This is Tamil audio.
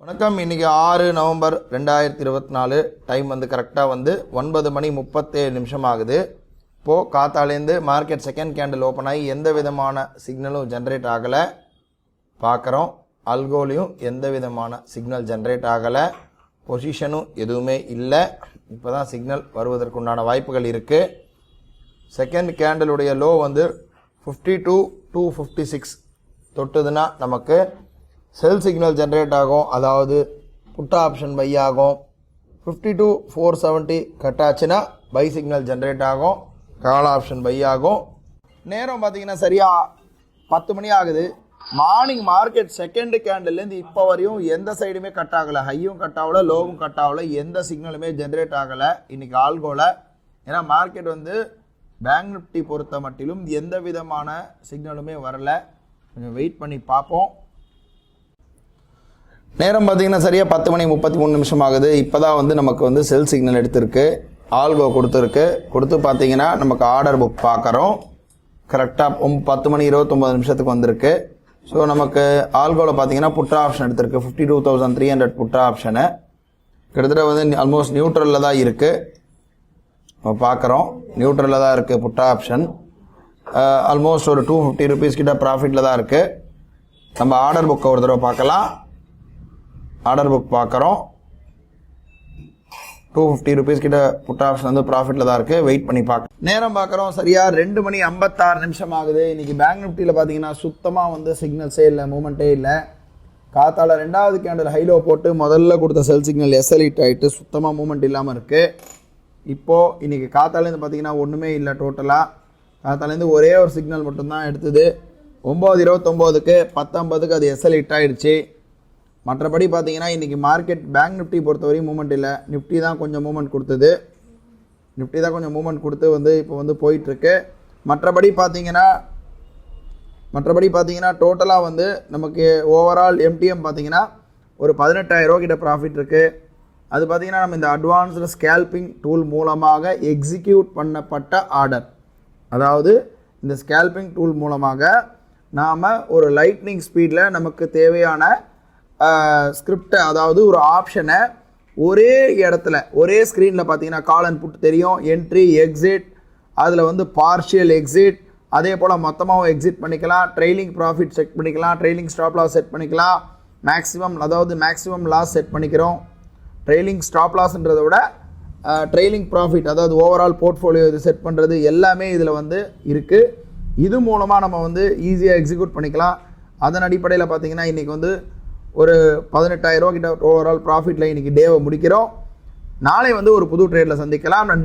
வணக்கம். இன்றைக்கி 6 நவம்பர் 2024. டைம் வந்து கரெக்டாக வந்து 9:37 ஆகுது. இப்போது காத்தாலேருந்து மார்க்கெட் செகண்ட் கேண்டில் ஓப்பன் ஆகி எந்த விதமான சிக்னலும் ஜென்ரேட் ஆகலை பார்க்குறோம். அல்கோலையும் எந்த விதமான சிக்னல் ஜென்ரேட் ஆகலை, பொசிஷனும் எதுவுமே இல்லை. இப்போ தான் சிக்னல் வருவதற்குண்டான வாய்ப்புகள் இருக்குது. செகண்ட் கேண்டிலுடைய லோ வந்து 52,256 தொட்டுதுன்னா நமக்கு செல் சிக்னல் ஜென்ரேட் ஆகும், அதாவது புட் ஆப்ஷன் பை ஆகும். 52,470 கட் ஆச்சுன்னா பை சிக்னல் ஜென்ரேட் ஆகும், கால் ஆப்ஷன் பை ஆகும். நேரம் பார்த்தீங்கன்னா சரியாக 10 மணி ஆகுது. மார்னிங் மார்க்கெட் செகண்ட் கேண்டில்லேருந்து இப்போ வரையும் எந்த சைடுமே கட் ஆகலை, ஹையும் கட் ஆகலை, லோவும் கட் ஆகலை, எந்த சிக்னலுமே ஜென்ரேட் ஆகலை இன்றைக்கி ஆல்கோவில். ஏன்னா மார்க்கெட் வந்து பேங்க் நிஃப்டி பொறுத்த மட்டிலும் எந்த விதமான சிக்னலுமே வரலை. கொஞ்சம் வெயிட் பண்ணி பார்ப்போம். நேரம் பார்த்தீங்கன்னா சரியாக 10:33 ஆகுது. இப்போ தான் வந்து நமக்கு வந்து செல் சிக்னல் எடுத்திருக்கு, ஆல்கோ கொடுத்து பார்த்தீங்கன்னா நமக்கு ஆர்டர் புக் பார்க்குறோம். கரெக்டாக 10:29 வந்திருக்கு. ஸோ நமக்கு ஆல்கோவில் பார்த்தீங்கன்னா புட் ஆப்ஷன் எடுத்திருக்கு 52,300 புட் ஆப்ஷனு. கிட்டத்தட்ட வந்து ஆல்மோஸ்ட் நியூட்ரலில் தான் இருக்குது. நம்ம பார்க்குறோம் நியூட்ரலில் தான் இருக்குது புட் ஆப்ஷன். ஆல்மோஸ்ட் ஒரு 250 rupees கிட்ட ப்ராஃபிட்டில் தான் இருக்குது. நம்ம ஆர்டர் புக்கை ஒரு தடவை பார்க்கலாம். ஆர்டர் புக் பார்க்குறோம், 250 rupees கிட்ட புட் ஆப்ஷன் வந்து ப்ராஃபிட்டில் தான் இருக்குது. வெயிட் பண்ணி பார்க்க நேரம் பார்க்குறோம் சரியாக 2:56 ஆகுது. இன்றைக்கி பேங்க் நிஃப்டியில் பார்த்தீங்கன்னா சுத்தமாக வந்து சிக்னல்ஸே இல்லை, மூமெண்ட்டே இல்லை. காத்தால 2வது கேண்டில் ஹைலோ போட்டு முதல்ல கொடுத்த செல் சிக்னல் எஸ்எல்இட் ஆகிட்டு சுத்தமாக மூமெண்ட் இல்லாமல் இருக்குது. இப்போது இன்றைக்கி காத்தாலேருந்து பார்த்தீங்கன்னா ஒன்றுமே இல்லை. டோட்டலாக காத்தாலேருந்து ஒரே ஒரு சிக்னல் மட்டும்தான் எடுத்தது. 9:29க்கு 10:50க்கு அது எஸ்எல்இட் ஆகிடுச்சு. மற்றபடி பார்த்தீங்கன்னா இன்றைக்கி மார்க்கெட் பேங்க் நிஃப்டி பொறுத்தவரையும் மூமெண்ட் இல்லை. நிஃப்டி தான் கொஞ்சம் மூமெண்ட் கொடுத்தது. நிஃப்டி தான் கொஞ்சம் மூமெண்ட் கொடுத்து வந்து இப்போ வந்து போயிட்டுருக்கு. மற்றபடி பார்த்தீங்கன்னா டோட்டலாக வந்து நமக்கு ஓவரால் எம்டிஎம் பார்த்தீங்கன்னா ஒரு 18,000 கிட்ட ப்ராஃபிட் இருக்குது. அது பார்த்தீங்கன்னா நம்ம இந்த அட்வான்ஸ்டு ஸ்கேல்பிங் டூல் மூலமாக எக்ஸிக்யூட் பண்ணப்பட்ட ஆர்டர். அதாவது இந்த ஸ்கேல்பிங் டூல் மூலமாக நாம் ஒரு லைட்னிங் ஸ்பீடில் நமக்கு தேவையான ஸ்கிரிப்டை, அதாவது ஒரு ஆப்ஷனை ஒரே இடத்துல ஒரே ஸ்க்ரீனில் பார்த்தீங்கன்னா கால் அண்ட் புட் தெரியும், என்ட்ரி எக்ஸிட், அதில் வந்து பார்ஷியல் எக்ஸிட், அதே போல் மொத்தமாகவும் எக்ஸிட் பண்ணிக்கலாம், ட்ரெயிலிங் ப்ராஃபிட் செட் பண்ணிக்கலாம், ட்ரெயிலிங் ஸ்டாப் லாஸ் செட் பண்ணிக்கலாம், மேக்ஸிமம் லாஸ் செட் பண்ணிக்கிறோம். ட்ரெயிலிங் ஸ்டாப் லாஸ்ன்றதை விட ட்ரெயிலிங் ப்ராஃபிட், அதாவது ஓவரால் போர்ட்ஃபோலியோ இது செட் பண்ணுறது எல்லாமே இதில் வந்து இருக்குது. இது மூலமாக நம்ம வந்து ஈஸியாக எக்ஸிக்யூட் பண்ணிக்கலாம். அதன் அடிப்படையில் பார்த்தீங்கன்னா இன்றைக்கி வந்து ஒரு 18,000 கிட்ட ஓவரால் ப்ராஃபிட்டில் இன்றைக்கி டேவை முடிக்கிறோம். நாளை வந்து ஒரு புது ட்ரேடில் சந்திக்கலாம். நன்றி.